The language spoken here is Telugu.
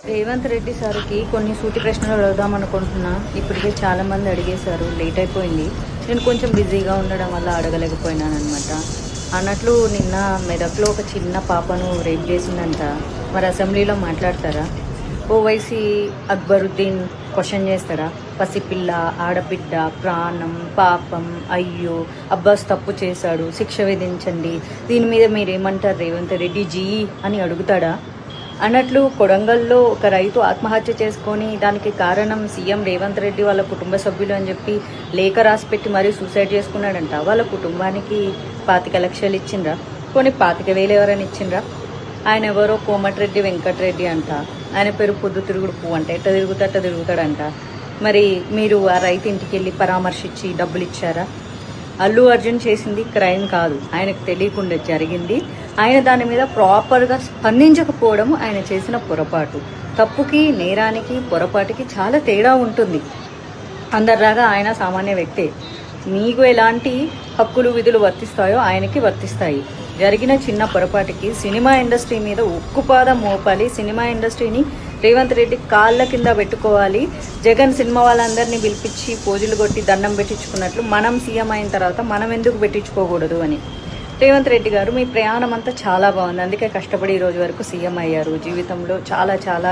రేవంత్ రెడ్డి సార్కి కొన్ని సూటి ప్రశ్నలు అడుగుదాం అనుకుంటున్నా. ఇప్పటికే చాలామంది అడిగేశారు, లేట్ అయిపోయింది. నేను కొంచెం బిజీగా ఉండడం వల్ల అడగలేకపోయినాను అనమాట. అన్నట్లు నిన్న మెదక్లో ఒక చిన్న పాపను రేప్ చేసిందంట. మరి అసెంబ్లీలో మాట్లాడతారా? ఓవైసీ అక్బరుద్దీన్ క్వశ్చన్ చేస్తారా? పసిపిల్ల, ఆడబిడ్డ, ప్రాణం, పాపం, అయ్యో అబ్బాస్ తప్పు చేశాడు, శిక్ష విధించండి, దీని మీద మీరేమంటారు రేవంత్ రెడ్డి జీ అని అడుగుతాడా? అన్నట్లు కొడంగల్లో ఒక రైతు ఆత్మహత్య చేసుకొని దానికి కారణం సీఎం రేవంత్ రెడ్డి వాళ్ళ కుటుంబ సభ్యులు అని చెప్పి లేఖ రాసి పెట్టి మరీ సూసైడ్ చేసుకున్నాడంట. వాళ్ళ కుటుంబానికి 25 లక్షలు ఇచ్చిండ్రా? కొన్ని 25,000 ఎవరైనా ఇచ్చిండ్రా? ఆయన ఎవరో కోమటిరెడ్డి వెంకటరెడ్డి అంట. ఆయన పేరు పొద్దు తిరుగుడు పువ్వు అంట. ఎట్ట తిరుగుతాడంట. మరి మీరు ఆ రైతు ఇంటికి వెళ్ళి పరామర్శించి డబ్బులు ఇచ్చారా? అల్లు అర్జున్ చేసింది క్రైమ్ కాదు, ఆయనకు తెలియకుండా జరిగింది. ఆయన దాని మీద ప్రాపర్గా స్పందించకపోవడం ఆయన చేసిన పొరపాటు. తప్పుకి, నేరానికి, పొరపాటుకి చాలా తేడా ఉంటుంది. అందరిలాగా ఆయన సామాన్య వ్యక్తే. మీకు ఎలాంటి హక్కులు విధులు వర్తిస్తాయో ఆయనకి వర్తిస్తాయి. జరిగిన చిన్న పొరపాటుకి సినిమా ఇండస్ట్రీ మీద ఉక్కుపాదం మోపాలి. సినిమా ఇండస్ట్రీని రేవంత్ రెడ్డి కాళ్ళ కింద పెట్టుకోవాలి. జగన్ సినిమా వాళ్ళందరినీ పిలిపించి పోజులు కొట్టి దండం పెట్టించుకున్నట్లు మనం సీఎం అయిన తర్వాత మనం ఎందుకు పెట్టించుకోకూడదు అని. రేవంత్ రెడ్డి గారు, మీ ప్రయాణం అంతా చాలా బాగుంది, అందుకే కష్టపడి ఈ రోజు వరకు సీఎం అయ్యారు. జీవితంలో చాలా